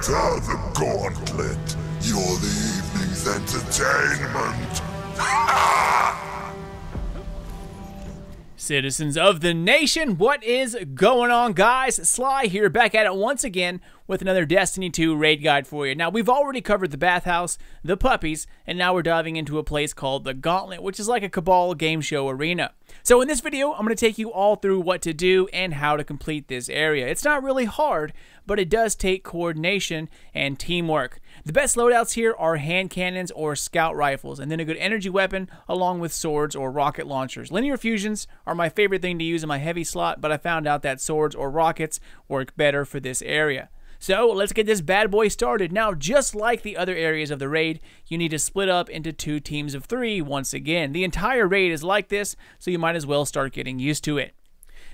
Enter the Gauntlet. You're the evening's entertainment. Citizens of the nation, what is going on, guys? Sly here, back at it once again with another Destiny 2 raid guide for you. Now, we've already covered the bathhouse, the puppies, and now we're diving into a place called the Gauntlet, which is like a Cabal game show arena. So in this video, I'm going to take you all through what to do and how to complete this area. It's not really hard, but it does take coordination and teamwork. The best loadouts here are hand cannons or scout rifles, and then a good energy weapon along with swords or rocket launchers. Linear fusions are my favorite thing to use in my heavy slot, but I found out that swords or rockets work better for this area. So let's get this bad boy started. Now, just like the other areas of the raid, you need to split up into 2 teams of 3 once again. The entire raid is like this, so you might as well start getting used to it.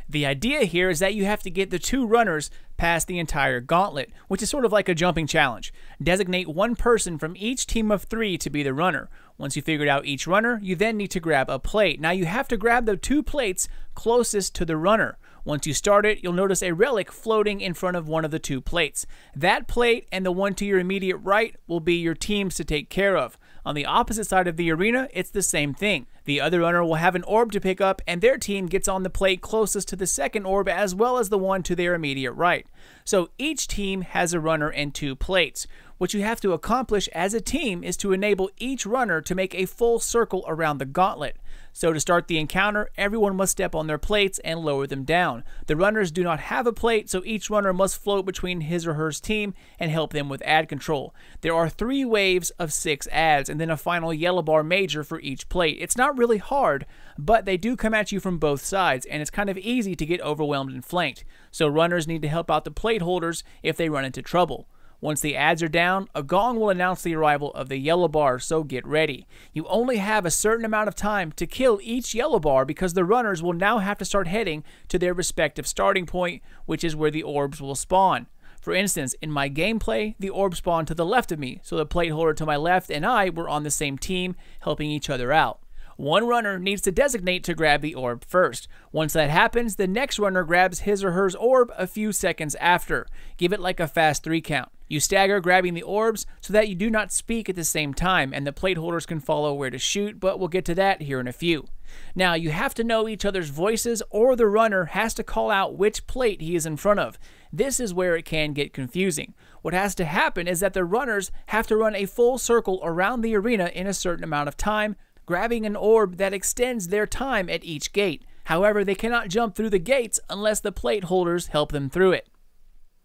The idea here is that you have to get the 2 runners past the entire gauntlet, which is sort of like a jumping challenge. Designate 1 person from each team of 3 to be the runner. Once you figured out each runner, you then need to grab a plate. Now you have to grab the 2 plates closest to the runner. Once you start it, you'll notice a relic floating in front of one of the 2 plates. That plate and the one to your immediate right will be your teams to take care of. On the opposite side of the arena, it's the same thing. The other runner will have an orb to pick up, and their team gets on the plate closest to the second orb as well as the one to their immediate right. So each team has a runner and 2 plates. What you have to accomplish as a team is to enable each runner to make a full circle around the gauntlet. So to start the encounter, everyone must step on their plates and lower them down. The runners do not have a plate, so each runner must float between his or her team and help them with ad control. There are 3 waves of 6 ads, and then a final yellow bar major for each plate. It's not really hard, but they do come at you from both sides, and it's kind of easy to get overwhelmed and flanked. So runners need to help out the plate holders if they run into trouble. Once the ads are down, a gong will announce the arrival of the yellow bar, so get ready. You only have a certain amount of time to kill each yellow bar because the runners will now have to start heading to their respective starting point, which is where the orbs will spawn. For instance, in my gameplay, the orb spawned to the left of me, so the plate holder to my left and I were on the same team, helping each other out. One runner needs to designate to grab the orb first. Once that happens, the next runner grabs his or her orb a few seconds after. Give it like a fast 3 count. You stagger grabbing the orbs so that you do not speak at the same time, and the plate holders can follow where to shoot, but we'll get to that here in a few. Now, you have to know each other's voices, or the runner has to call out which plate he is in front of. This is where it can get confusing. What has to happen is that the runners have to run a full circle around the arena in a certain amount of time, grabbing an orb that extends their time at each gate. However, they cannot jump through the gates unless the plate holders help them through it.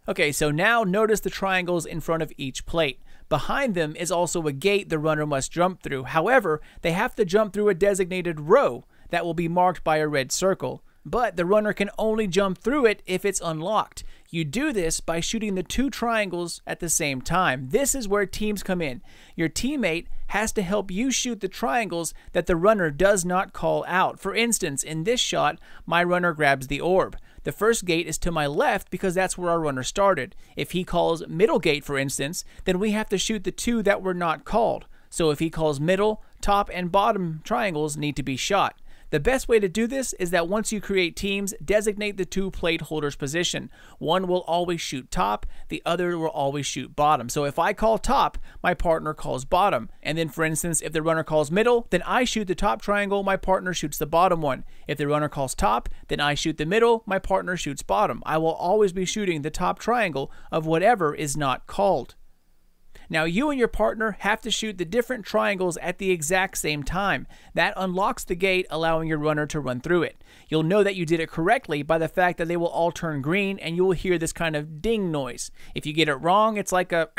Okay, so now notice the triangles in front of each plate. Behind them is also a gate the runner must jump through. However, they have to jump through a designated row that will be marked by a red circle. But the runner can only jump through it if it's unlocked. You do this by shooting the 2 triangles at the same time. This is where teams come in. Your teammate has to help you shoot the triangles that the runner does not call out. For instance, in this shot, my runner grabs the orb. The first gate is to my left because that's where our runner started. If he calls middle gate, for instance, then we have to shoot the 2 that were not called. So if he calls middle, top and bottom triangles need to be shot. The best way to do this is that once you create teams, designate the 2 plate holders' position. One will always shoot top, the other will always shoot bottom. So if I call top, my partner calls bottom. And then for instance, if the runner calls middle, then I shoot the top triangle, my partner shoots the bottom one. If the runner calls top, then I shoot the middle, my partner shoots bottom. I will always be shooting the top triangle of whatever is not called. Now, you and your partner have to shoot the different triangles at the exact same time. That unlocks the gate, allowing your runner to run through it. You'll know that you did it correctly by the fact that they will all turn green, and you will hear this kind of ding noise. If you get it wrong, it's like a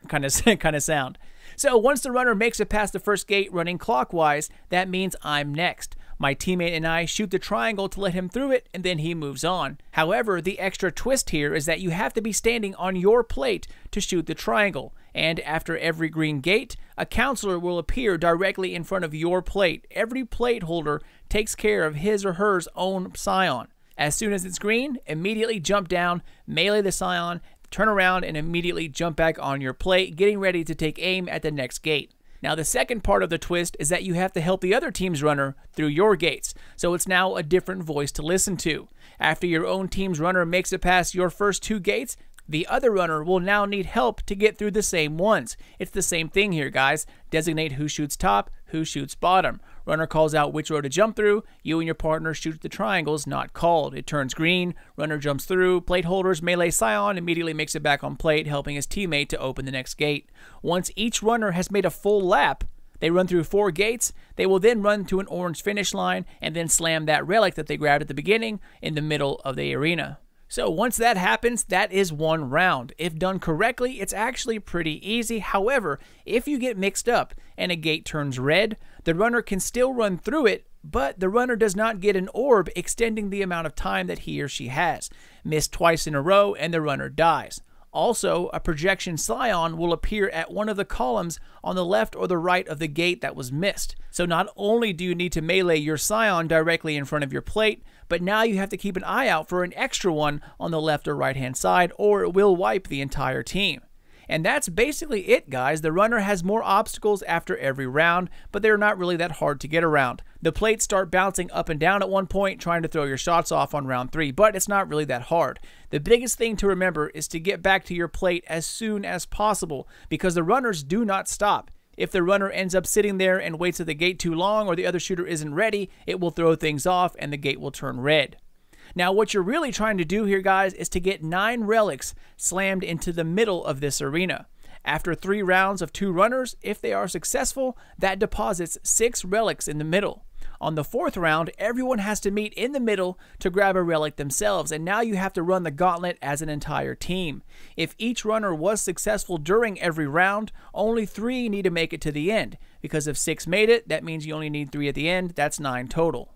kind of sound. So once the runner makes it past the first gate running clockwise, that means I'm next. My teammate and I shoot the triangle to let him through it, and then he moves on. However, the extra twist here is that you have to be standing on your plate to shoot the triangle. And after every green gate, a counselor will appear directly in front of your plate. Every plate holder takes care of his or her own scion. As soon as it's green, immediately jump down, melee the scion, turn around, and immediately jump back on your plate, getting ready to take aim at the next gate. Now, the second part of the twist is that you have to help the other team's runner through your gates, so it's now a different voice to listen to. After your own team's runner makes it past your first 2 gates, The other runner will now need help to get through the same ones. It's the same thing here, guys. Designate who shoots top, who shoots bottom. Runner calls out which row to jump through. You and your partner shoot the triangles not called. It turns green. Runner jumps through. Plate holders melee Scion, immediately makes it back on plate, helping his teammate to open the next gate. Once each runner has made a full lap, they run through 4 gates. They will then run to an orange finish line and then slam that relic that they grabbed at the beginning in the middle of the arena. So once that happens, that is 1 round. If done correctly, it's actually pretty easy. However, if you get mixed up and a gate turns red, the runner can still run through it, but the runner does not get an orb extending the amount of time that he or she has. Miss twice in a row and the runner dies. Also, a projection Scion will appear at one of the columns on the left or the right of the gate that was missed. So not only do you need to melee your Scion directly in front of your plate, but now you have to keep an eye out for an extra one on the left or right hand side, or it will wipe the entire team. And that's basically it, guys. The runner has more obstacles after every round, but they're not really that hard to get around. The plates start bouncing up and down at one point, trying to throw your shots off on round 3, but it's not really that hard. The biggest thing to remember is to get back to your plate as soon as possible, because the runners do not stop. If the runner ends up sitting there and waits at the gate too long, or the other shooter isn't ready, it will throw things off and the gate will turn red. Now, what you're really trying to do here, guys, is to get 9 relics slammed into the middle of this arena. After 3 rounds of 2 runners, if they are successful, that deposits 6 relics in the middle. On the 4th round, everyone has to meet in the middle to grab a relic themselves, and now you have to run the gauntlet as an entire team. If each runner was successful during every round, only 3 need to make it to the end, because if 6 made it, that means you only need 3 at the end. That's 9 total.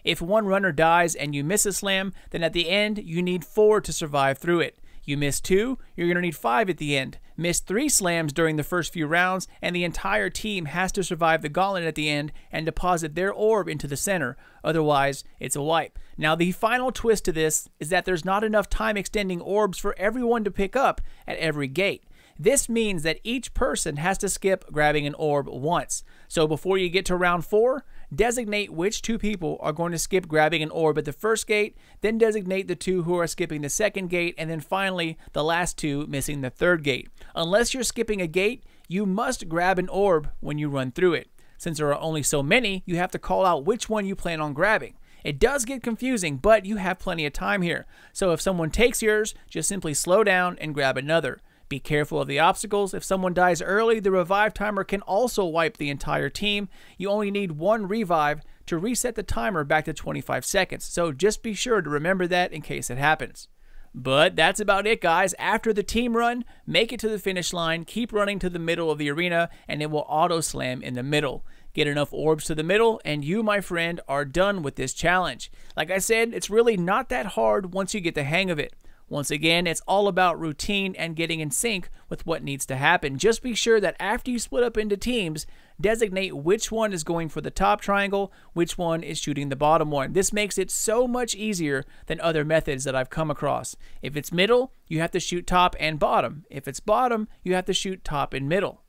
If one runner dies and you miss a slam, then at the end, you need 4 to survive through it. You miss 2, you're going to need 5 at the end. Miss 3 slams during the first few rounds, and the entire team has to survive the gauntlet at the end and deposit their orb into the center. Otherwise, it's a wipe. Now, the final twist to this is that there's not enough time extending orbs for everyone to pick up at every gate. This means that each person has to skip grabbing an orb once. So before you get to round 4, designate which 2 people are going to skip grabbing an orb at the first gate, then designate the 2 who are skipping the second gate, and then finally the last 2 missing the third gate. Unless you're skipping a gate, you must grab an orb when you run through it. Since there are only so many, you have to call out which one you plan on grabbing. It does get confusing, but you have plenty of time here. So if someone takes yours, just simply slow down and grab another. Be careful of the obstacles. If someone dies early, the revive timer can also wipe the entire team. You only need 1 revive to reset the timer back to 25 seconds. So just be sure to remember that in case it happens. But that's about it, guys. After the team run, make it to the finish line, keep running to the middle of the arena, and it will auto slam in the middle. Get enough orbs to the middle, and you, my friend, are done with this challenge. Like I said, it's really not that hard once you get the hang of it. Once again, it's all about routine and getting in sync with what needs to happen. Just be sure that after you split up into teams, designate which one is going for the top triangle, which one is shooting the bottom one. This makes it so much easier than other methods that I've come across. If it's middle, you have to shoot top and bottom. If it's bottom, you have to shoot top and middle.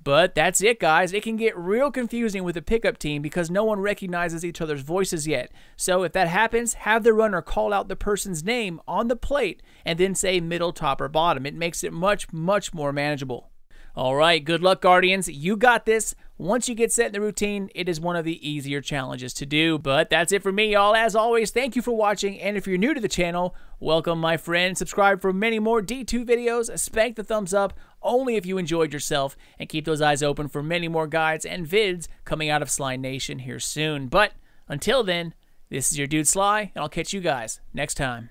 But that's it, guys. It can get real confusing with a pickup team because no one recognizes each other's voices yet. So if that happens, have the runner call out the person's name on the plate and then say middle, top, or bottom. It makes it much, much more manageable. All right, good luck, Guardians. You got this. Once you get set in the routine, it is one of the easier challenges to do. But that's it for me, y'all. As always, thank you for watching. And if you're new to the channel, welcome, my friend. Subscribe for many more D2 videos. Spank the thumbs up only if you enjoyed yourself. And keep those eyes open for many more guides and vids coming out of Sly Nation here soon. But until then, this is your dude Sly, and I'll catch you guys next time.